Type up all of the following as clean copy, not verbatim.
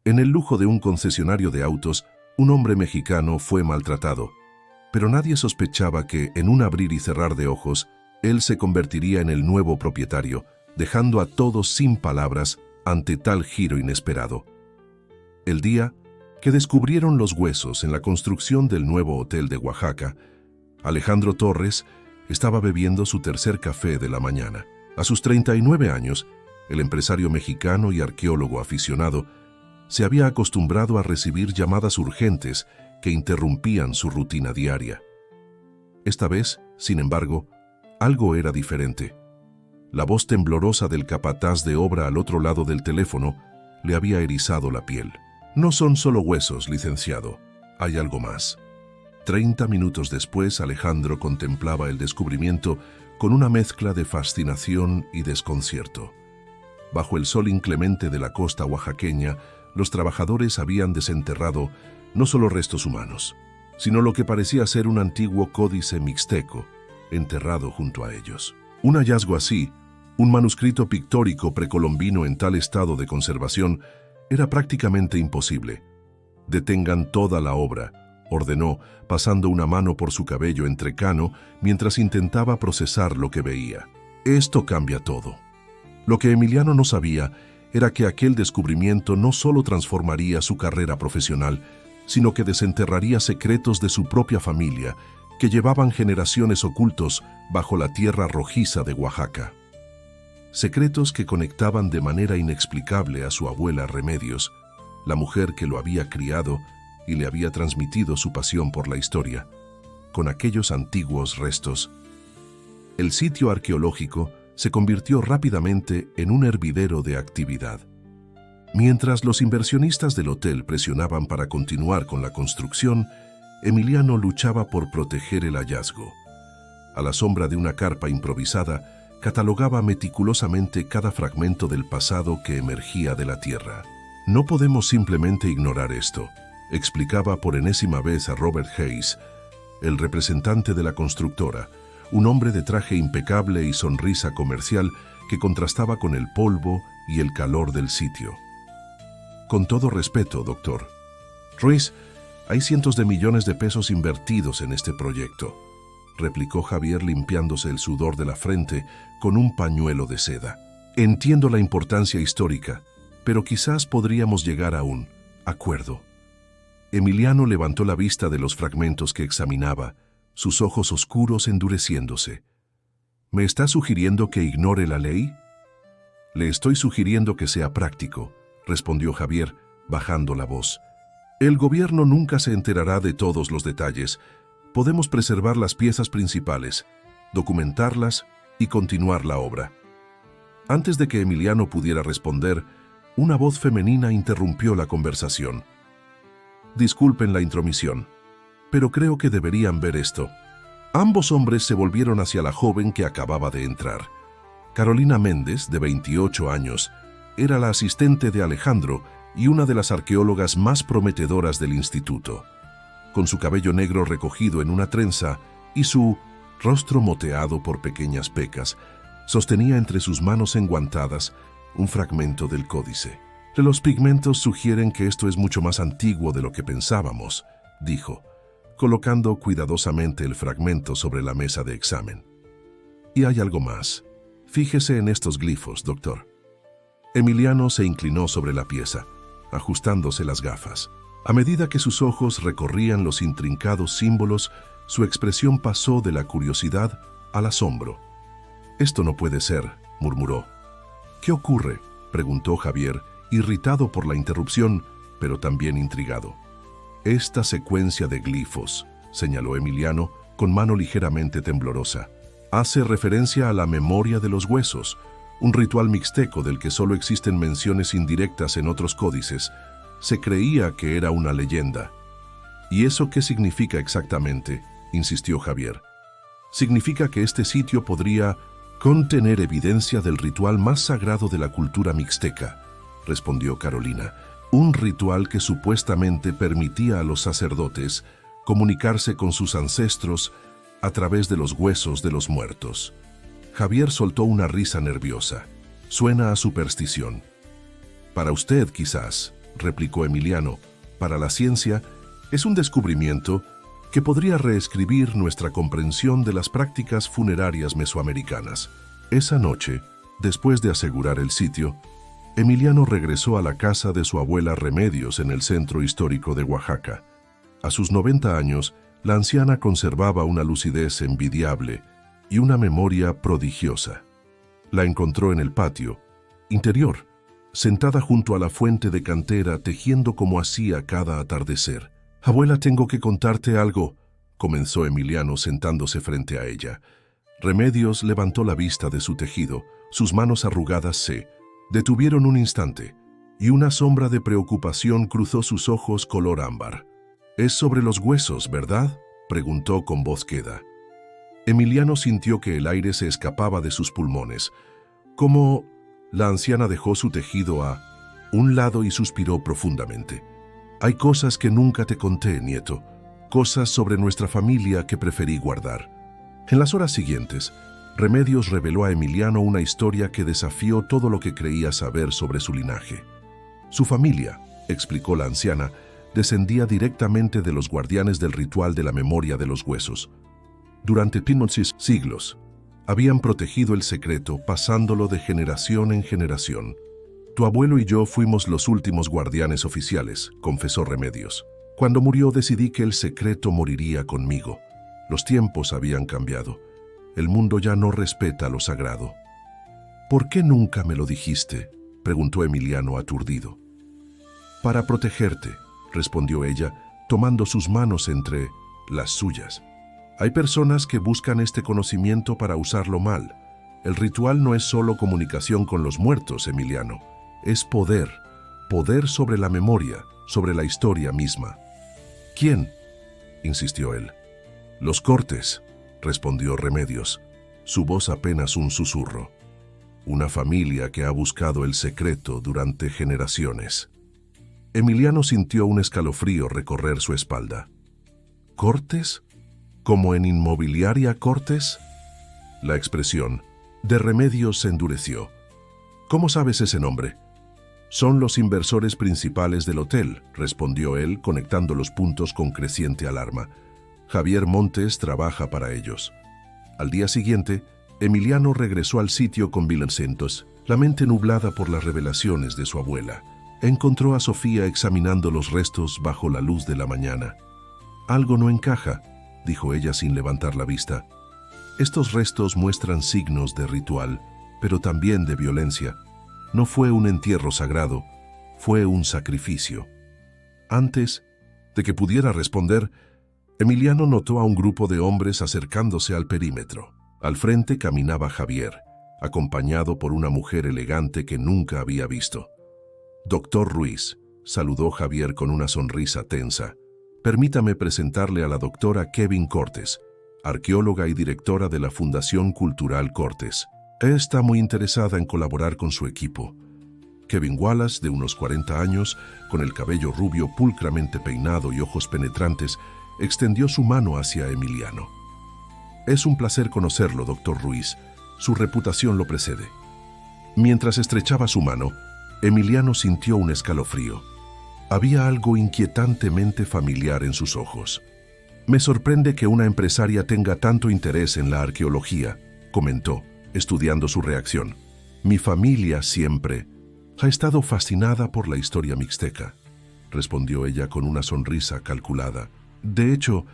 En el lujo de un concesionario de autos, un hombre mexicano fue maltratado, pero nadie sospechaba que, en un abrir y cerrar de ojos, él se convertiría en el nuevo propietario, dejando a todos sin palabras ante tal giro inesperado. El día que descubrieron los huesos en la construcción del nuevo hotel de Oaxaca, Alejandro Torres estaba bebiendo su tercer café de la mañana. A sus 39 años, el empresario mexicano y arqueólogo aficionado se había acostumbrado a recibir llamadas urgentes que interrumpían su rutina diaria. Esta vez, sin embargo, algo era diferente. La voz temblorosa del capataz de obra al otro lado del teléfono le había erizado la piel. No son solo huesos, licenciado. Hay algo más. 30 minutos después, Alejandro contemplaba el descubrimiento con una mezcla de fascinación y desconcierto. Bajo el sol inclemente de la costa oaxaqueña, los trabajadores habían desenterrado no solo restos humanos, sino lo que parecía ser un antiguo códice mixteco, enterrado junto a ellos. Un hallazgo así, un manuscrito pictórico precolombino en tal estado de conservación, era prácticamente imposible. «Detengan toda la obra», ordenó, pasando una mano por su cabello entrecano mientras intentaba procesar lo que veía. Esto cambia todo. Lo que Emiliano no sabía era que aquel descubrimiento no solo transformaría su carrera profesional, sino que desenterraría secretos de su propia familia que llevaban generaciones ocultos bajo la tierra rojiza de Oaxaca. Secretos que conectaban de manera inexplicable a su abuela Remedios, la mujer que lo había criado y le había transmitido su pasión por la historia, con aquellos antiguos restos. El sitio arqueológico se convirtió rápidamente en un hervidero de actividad. Mientras los inversionistas del hotel presionaban para continuar con la construcción, Emiliano luchaba por proteger el hallazgo. A la sombra de una carpa improvisada, catalogaba meticulosamente cada fragmento del pasado que emergía de la tierra. «No podemos simplemente ignorar esto», explicaba por enésima vez a Robert Hayes, el representante de la constructora, un hombre de traje impecable y sonrisa comercial que contrastaba con el polvo y el calor del sitio. «Con todo respeto, doctor Ruiz, hay cientos de millones de pesos invertidos en este proyecto», replicó Javier limpiándose el sudor de la frente con un pañuelo de seda. «Entiendo la importancia histórica, pero quizás podríamos llegar a un acuerdo». Emiliano levantó la vista de los fragmentos que examinaba, sus ojos oscuros endureciéndose. «¿Me está sugiriendo que ignore la ley?» «Le estoy sugiriendo que sea práctico», respondió Javier, bajando la voz. «El gobierno nunca se enterará de todos los detalles. Podemos preservar las piezas principales, documentarlas y continuar la obra». Antes de que Emiliano pudiera responder, una voz femenina interrumpió la conversación. «Disculpen la intromisión, pero creo que deberían ver esto». Ambos hombres se volvieron hacia la joven que acababa de entrar. Carolina Méndez, de 28 años, era la asistente de Alejandro y una de las arqueólogas más prometedoras del instituto. Con su cabello negro recogido en una trenza y su rostro moteado por pequeñas pecas, sostenía entre sus manos enguantadas un fragmento del códice. «Los pigmentos sugieren que esto es mucho más antiguo de lo que pensábamos», dijo, colocando cuidadosamente el fragmento sobre la mesa de examen. «Y hay algo más. Fíjese en estos glifos, doctor». Emiliano se inclinó sobre la pieza, ajustándose las gafas. A medida que sus ojos recorrían los intrincados símbolos, su expresión pasó de la curiosidad al asombro. «Esto no puede ser», murmuró. «¿Qué ocurre?», preguntó Javier, irritado por la interrupción, pero también intrigado. «Esta secuencia de glifos», señaló Emiliano, con mano ligeramente temblorosa, «hace referencia a la memoria de los huesos, un ritual mixteco del que solo existen menciones indirectas en otros códices. Se creía que era una leyenda». «¿Y eso qué significa exactamente?», insistió Javier. «Significa que este sitio podría contener evidencia del ritual más sagrado de la cultura mixteca», respondió Carolina. «Un ritual que supuestamente permitía a los sacerdotes comunicarse con sus ancestros a través de los huesos de los muertos». Javier soltó una risa nerviosa. «Suena a superstición». «Para usted, quizás», replicó Emiliano. Para la ciencia, es un descubrimiento que podría reescribir nuestra comprensión de las prácticas funerarias mesoamericanas. Esa noche, después de asegurar el sitio, Emiliano regresó a la casa de su abuela Remedios en el centro histórico de Oaxaca. A sus 90 años, la anciana conservaba una lucidez envidiable y una memoria prodigiosa. La encontró en el patio interior, sentada junto a la fuente de cantera tejiendo como hacía cada atardecer. «Abuela, tengo que contarte algo», comenzó Emiliano sentándose frente a ella. Remedios levantó la vista de su tejido. Sus manos arrugadas se detuvieron un instante, y una sombra de preocupación cruzó sus ojos color ámbar. «Es sobre los huesos, ¿verdad?», preguntó con voz queda. Emiliano sintió que el aire se escapaba de sus pulmones. «¿Cómo?». La anciana dejó su tejido a un lado y suspiró profundamente. «Hay cosas que nunca te conté, nieto, cosas sobre nuestra familia que preferí guardar». En las horas siguientes, Remedios reveló a Emiliano una historia que desafió todo lo que creía saber sobre su linaje. Su familia, explicó la anciana, descendía directamente de los guardianes del ritual de la memoria de los huesos. Durante siglos, habían protegido el secreto, pasándolo de generación en generación. «Tu abuelo y yo fuimos los últimos guardianes oficiales», confesó Remedios. «Cuando murió decidí que el secreto moriría conmigo. Los tiempos habían cambiado. El mundo ya no respeta lo sagrado». «¿Por qué nunca me lo dijiste?», preguntó Emiliano aturdido. «Para protegerte», respondió ella, tomando sus manos entre las suyas. «Hay personas que buscan este conocimiento para usarlo mal. El ritual no es solo comunicación con los muertos, Emiliano. Es poder, poder sobre la memoria, sobre la historia misma». «¿Quién?», insistió él. «Los Cortes», respondió Remedios, su voz apenas un susurro. «Una familia que ha buscado el secreto durante generaciones». Emiliano sintió un escalofrío recorrer su espalda. «¿Cortes? ¿Como en Inmobiliaria Cortes?». La expresión de Remedios se endureció. «¿Cómo sabes ese nombre?». «Son los inversores principales del hotel», respondió él, conectando los puntos con creciente alarma. «Javier Montes trabaja para ellos». Al día siguiente, Emiliano regresó al sitio con Villacentos, la mente nublada por las revelaciones de su abuela. Encontró a Sofía examinando los restos bajo la luz de la mañana. «Algo no encaja», dijo ella sin levantar la vista. «Estos restos muestran signos de ritual, pero también de violencia. No fue un entierro sagrado, fue un sacrificio». Antes de que pudiera responder, Emiliano notó a un grupo de hombres acercándose al perímetro. Al frente caminaba Javier, acompañado por una mujer elegante que nunca había visto. «Doctor Ruiz», saludó Javier con una sonrisa tensa. «Permítame presentarle a la doctora Kevin Cortes, arqueóloga y directora de la Fundación Cultural Cortes. Está muy interesada en colaborar con su equipo». Kevin Wallace, de unos 40 años, con el cabello rubio pulcramente peinado y ojos penetrantes, extendió su mano hacia Emiliano. «Es un placer conocerlo, doctor Ruiz. Su reputación lo precede». Mientras estrechaba su mano, Emiliano sintió un escalofrío. Había algo inquietantemente familiar en sus ojos. «Me sorprende que una empresaria tenga tanto interés en la arqueología», comentó, estudiando su reacción. «Mi familia siempre ha estado fascinada por la historia mixteca», respondió ella con una sonrisa calculada. «De hecho,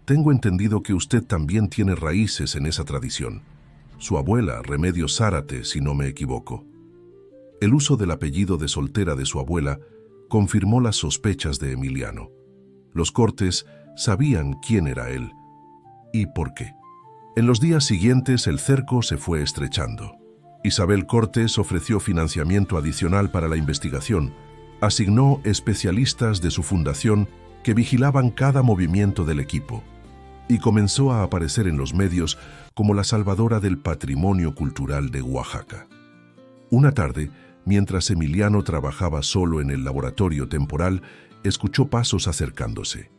tengo entendido que usted también tiene raíces en esa tradición. Su abuela, Remedios Zárate, si no me equivoco». El uso del apellido de soltera de su abuela confirmó las sospechas de Emiliano. Los Cortes sabían quién era él y por qué. En los días siguientes el cerco se fue estrechando. Isabel Cortes ofreció financiamiento adicional para la investigación, asignó especialistas de su fundación que vigilaban cada movimiento del equipo y comenzó a aparecer en los medios como la salvadora del patrimonio cultural de Oaxaca. Una tarde, mientras Emiliano trabajaba solo en el laboratorio temporal, escuchó pasos acercándose.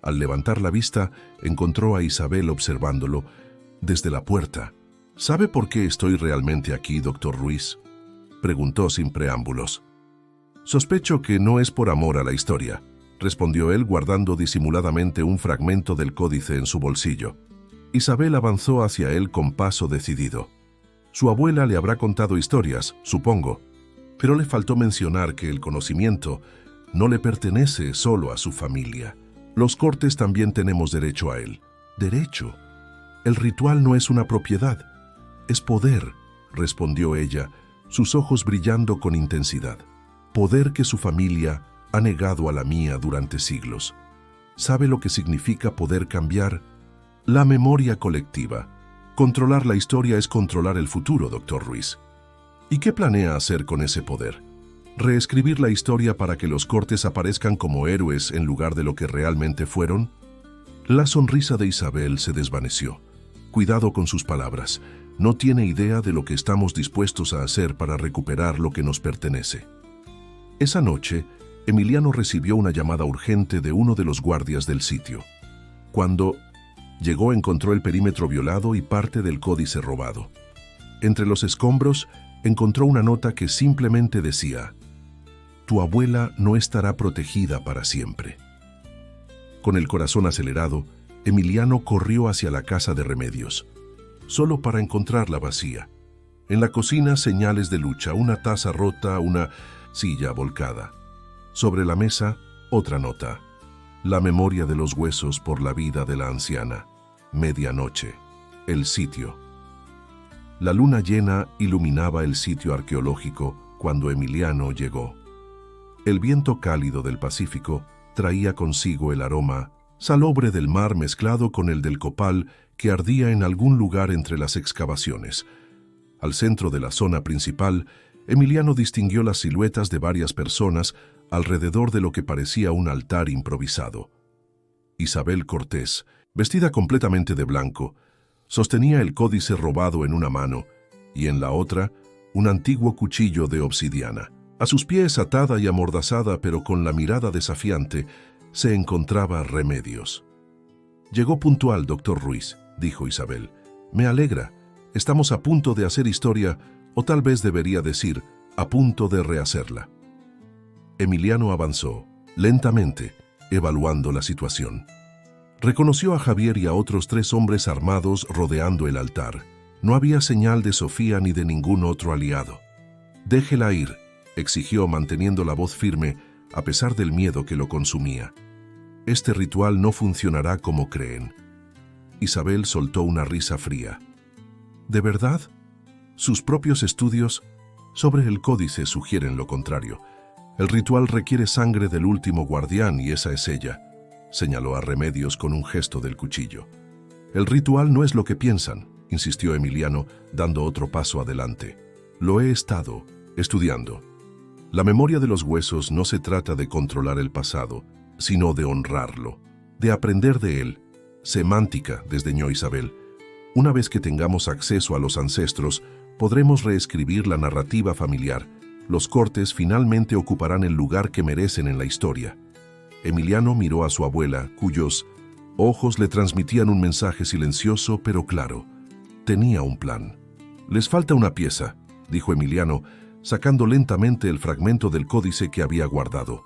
Al levantar la vista, encontró a Isabel observándolo desde la puerta. «¿Sabe por qué estoy realmente aquí, doctor Ruiz?», preguntó sin preámbulos. Sospecho que no es por amor a la historia, respondió él guardando disimuladamente un fragmento del códice en su bolsillo. Isabel avanzó hacia él con paso decidido. Su abuela le habrá contado historias, supongo, pero le faltó mencionar que el conocimiento no le pertenece solo a su familia. Los Cortes también tenemos derecho a él. ¿Derecho? El ritual no es una propiedad, es poder, respondió ella, sus ojos brillando con intensidad. Poder que su familia ha negado a la mía durante siglos. ¿Sabe lo que significa poder cambiar? La memoria colectiva. Controlar la historia es controlar el futuro, doctor Ruiz. ¿Y qué planea hacer con ese poder? ¿Reescribir la historia para que los Cortes aparezcan como héroes en lugar de lo que realmente fueron? La sonrisa de Isabel se desvaneció. Cuidado con sus palabras. No tiene idea de lo que estamos dispuestos a hacer para recuperar lo que nos pertenece. Esa noche, Emiliano recibió una llamada urgente de uno de los guardias del sitio. Cuando llegó, encontró el perímetro violado y parte del códice robado. Entre los escombros, encontró una nota que simplemente decía: «Tu abuela no estará protegida para siempre». Con el corazón acelerado, Emiliano corrió hacia la casa de Remedios, solo para encontrarla vacía. En la cocina, señales de lucha, una taza rota, una silla volcada. Sobre la mesa, otra nota: «La memoria de los huesos por la vida de la anciana. Medianoche. El sitio». La luna llena iluminaba el sitio arqueológico cuando Emiliano llegó. El viento cálido del Pacífico traía consigo el aroma salobre del mar mezclado con el del copal que ardía en algún lugar entre las excavaciones. Al centro de la zona principal, Emiliano distinguió las siluetas de varias personas alrededor de lo que parecía un altar improvisado. Isabel Cortés, vestida completamente de blanco, sostenía el códice robado en una mano y en la otra un antiguo cuchillo de obsidiana. A sus pies, atada y amordazada pero con la mirada desafiante, se encontraba Remedios. «Llegó puntual, doctor Ruiz», dijo Isabel. «Me alegra. Estamos a punto de hacer historia, o tal vez debería decir, a punto de rehacerla». Emiliano avanzó, lentamente, evaluando la situación. Reconoció a Javier y a otros 3 hombres armados rodeando el altar. No había señal de Sofía ni de ningún otro aliado. «Déjela ir», exigió manteniendo la voz firme, a pesar del miedo que lo consumía. «Este ritual no funcionará como creen». Isabel soltó una risa fría. «¿De verdad? Sus propios estudios sobre el códice sugieren lo contrario. El ritual requiere sangre del último guardián y esa es ella», señaló a Remedios con un gesto del cuchillo. «El ritual no es lo que piensan», insistió Emiliano, dando otro paso adelante. «Lo he estado estudiando. La memoria de los huesos no se trata de controlar el pasado, sino de honrarlo, de aprender de él». «Semántica», desdeñó Isabel. «Una vez que tengamos acceso a los ancestros, podremos reescribir la narrativa familiar. Los Cortes finalmente ocuparán el lugar que merecen en la historia». Emiliano miró a su abuela, cuyos ojos le transmitían un mensaje silencioso pero claro. Tenía un plan. «Les falta una pieza», dijo Emiliano, sacando lentamente el fragmento del códice que había guardado.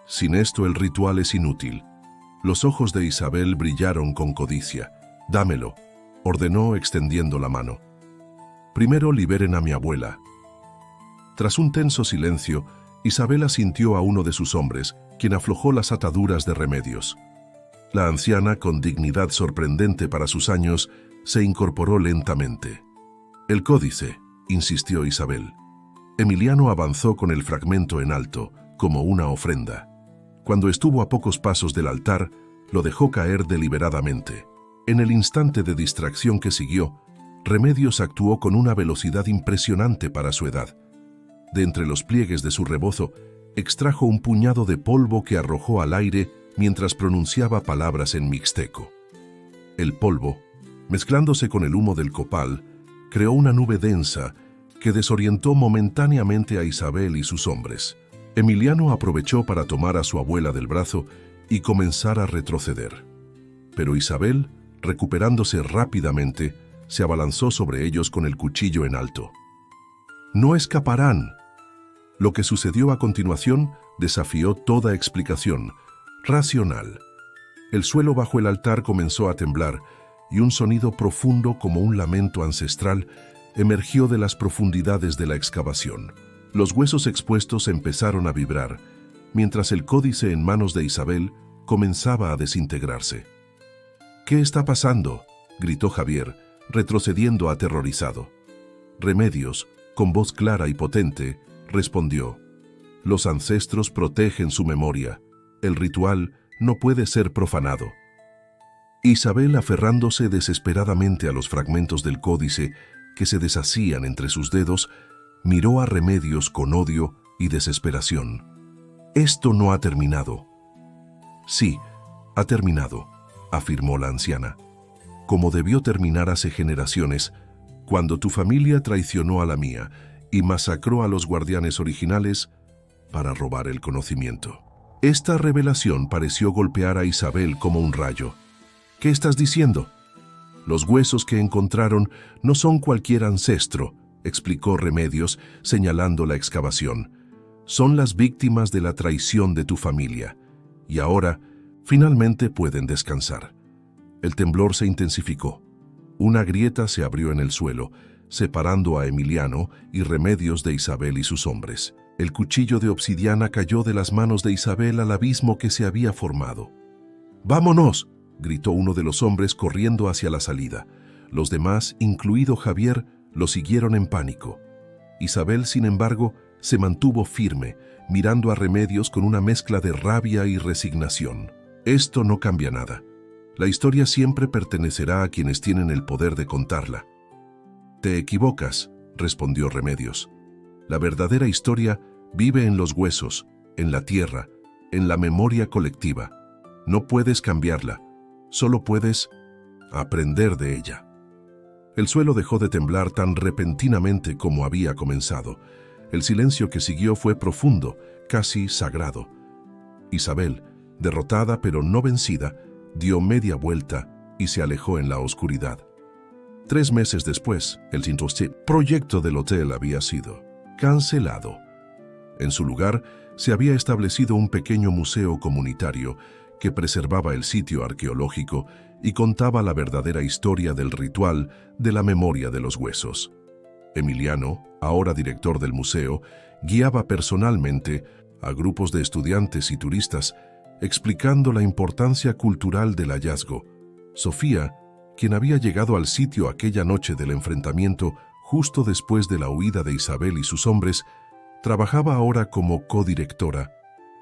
«Sin esto el ritual es inútil». Los ojos de Isabel brillaron con codicia. «Dámelo», ordenó extendiendo la mano. «Primero liberen a mi abuela». Tras un tenso silencio, Isabel asintió a uno de sus hombres, quien aflojó las ataduras de Remedios. La anciana, con dignidad sorprendente para sus años, se incorporó lentamente. «El códice», insistió Isabel. Emiliano avanzó con el fragmento en alto, como una ofrenda. Cuando estuvo a pocos pasos del altar, lo dejó caer deliberadamente. En el instante de distracción que siguió, Remedios actuó con una velocidad impresionante para su edad. De entre los pliegues de su rebozo, extrajo un puñado de polvo que arrojó al aire mientras pronunciaba palabras en mixteco. El polvo, mezclándose con el humo del copal, creó una nube densa que desorientó momentáneamente a Isabel y sus hombres. Emiliano aprovechó para tomar a su abuela del brazo y comenzar a retroceder. Pero Isabel, recuperándose rápidamente, se abalanzó sobre ellos con el cuchillo en alto. «No escaparán». Lo que sucedió a continuación desafió toda explicación racional. El suelo bajo el altar comenzó a temblar y un sonido profundo como un lamento ancestral emergió de las profundidades de la excavación. Los huesos expuestos empezaron a vibrar, mientras el códice en manos de Isabel comenzaba a desintegrarse. «¿Qué está pasando?», gritó Javier, retrocediendo aterrorizado. Remedios, con voz clara y potente, respondió: «Los ancestros protegen su memoria. El ritual no puede ser profanado». Isabel, aferrándose desesperadamente a los fragmentos del códice que se deshacían entre sus dedos, miró a Remedios con odio y desesperación. «Esto no ha terminado». «Sí, ha terminado», afirmó la anciana. «Como debió terminar hace generaciones, cuando tu familia traicionó a la mía y masacró a los guardianes originales para robar el conocimiento». Esta revelación pareció golpear a Isabel como un rayo. «¿Qué estás diciendo?». «Los huesos que encontraron no son cualquier ancestro», explicó Remedios, señalando la excavación. «Son las víctimas de la traición de tu familia. Y ahora, finalmente pueden descansar». El temblor se intensificó. Una grieta se abrió en el suelo, separando a Emiliano y Remedios de Isabel y sus hombres. El cuchillo de obsidiana cayó de las manos de Isabel al abismo que se había formado. «¡Vámonos!», gritó uno de los hombres corriendo hacia la salida. Los demás, incluido Javier, lo siguieron en pánico. Isabel, sin embargo, se mantuvo firme, mirando a Remedios con una mezcla de rabia y resignación. «Esto no cambia nada. La historia siempre pertenecerá a quienes tienen el poder de contarla». «Te equivocas», respondió Remedios. «La verdadera historia vive en los huesos, en la tierra, en la memoria colectiva. No puedes cambiarla, solo puedes aprender de ella». El suelo dejó de temblar tan repentinamente como había comenzado. El silencio que siguió fue profundo, casi sagrado. Isabel, derrotada pero no vencida, dio media vuelta y se alejó en la oscuridad. 3 meses después, el proyecto del hotel había sido cancelado. En su lugar, se había establecido un pequeño museo comunitario que preservaba el sitio arqueológico y contaba la verdadera historia del ritual de la memoria de los huesos. Emiliano, ahora director del museo, guiaba personalmente a grupos de estudiantes y turistas, explicando la importancia cultural del hallazgo. Sofía, quien había llegado al sitio aquella noche del enfrentamiento justo después de la huida de Isabel y sus hombres, trabajaba ahora como codirectora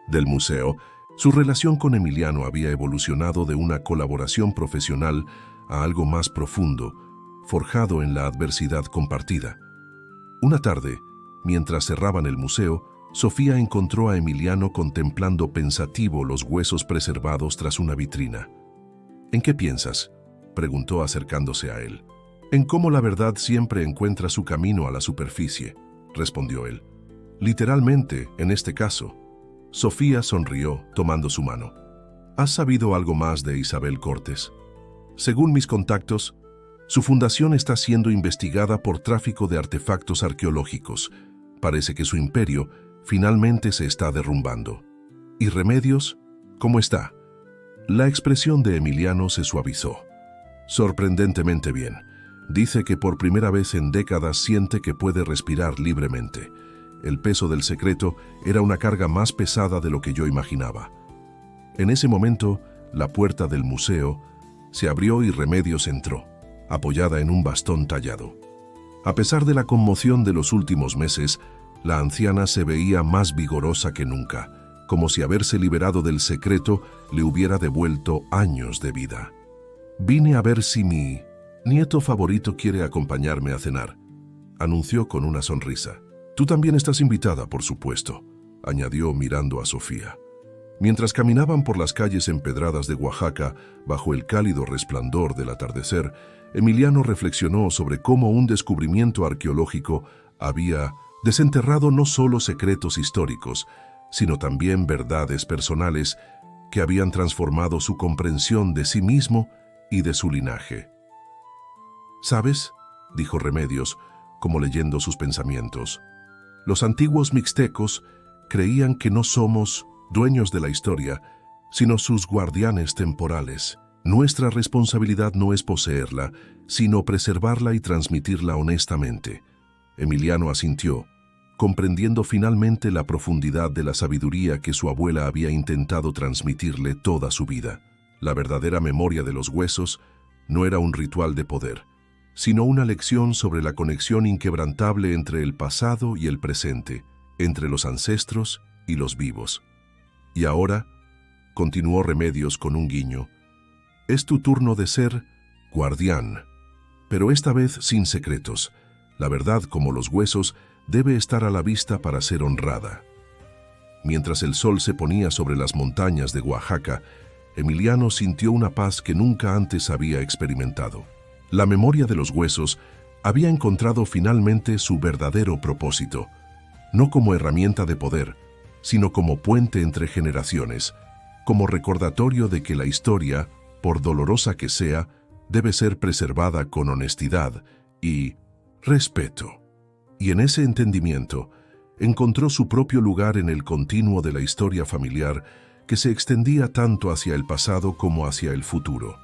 del museo. Su relación con Emiliano había evolucionado de una colaboración profesional a algo más profundo, forjado en la adversidad compartida. Una tarde, mientras cerraban el museo, Sofía encontró a Emiliano contemplando pensativo los huesos preservados tras una vitrina. «¿En qué piensas?», preguntó acercándose a él. «En cómo la verdad siempre encuentra su camino a la superficie», respondió él. «Literalmente, en este caso». Sofía sonrió, tomando su mano. «¿Has sabido algo más de Isabel Cortés?». «Según mis contactos, su fundación está siendo investigada por tráfico de artefactos arqueológicos. Parece que su imperio finalmente se está derrumbando». «¿Y Remedios? ¿Cómo está?». La expresión de Emiliano se suavizó. «Sorprendentemente bien. Dice que por primera vez en décadas siente que puede respirar libremente. El peso del secreto era una carga más pesada de lo que yo imaginaba». En ese momento, la puerta del museo se abrió y Remedios entró, apoyada en un bastón tallado. A pesar de la conmoción de los últimos meses, la anciana se veía más vigorosa que nunca, como si haberse liberado del secreto le hubiera devuelto años de vida. «Vine a ver si mi nieto favorito quiere acompañarme a cenar», anunció con una sonrisa. «Tú también estás invitada, por supuesto», añadió mirando a Sofía. Mientras caminaban por las calles empedradas de Oaxaca, bajo el cálido resplandor del atardecer, Emiliano reflexionó sobre cómo un descubrimiento arqueológico había desenterrado no solo secretos históricos, sino también verdades personales que habían transformado su comprensión de sí mismo y de su linaje. «¿Sabes?», dijo Remedios, como leyendo sus pensamientos. Los antiguos mixtecos creían que no somos dueños de la historia, sino sus guardianes temporales. Nuestra responsabilidad no es poseerla, sino preservarla y transmitirla honestamente. Emiliano asintió, comprendiendo finalmente la profundidad de la sabiduría que su abuela había intentado transmitirle toda su vida. La verdadera memoria de los huesos no era un ritual de poder, sino una lección sobre la conexión inquebrantable entre el pasado y el presente, entre los ancestros y los vivos. Y ahora, continuó Remedios con un guiño, es tu turno de ser guardián, pero esta vez sin secretos. La verdad, como los huesos, debe estar a la vista para ser honrada. Mientras el sol se ponía sobre las montañas de Oaxaca, Emiliano sintió una paz que nunca antes había experimentado. La memoria de los huesos había encontrado finalmente su verdadero propósito, no como herramienta de poder, sino como puente entre generaciones, como recordatorio de que la historia, por dolorosa que sea, debe ser preservada con honestidad y respeto. Y en ese entendimiento, encontró su propio lugar en el continuo de la historia familiar que se extendía tanto hacia el pasado como hacia el futuro.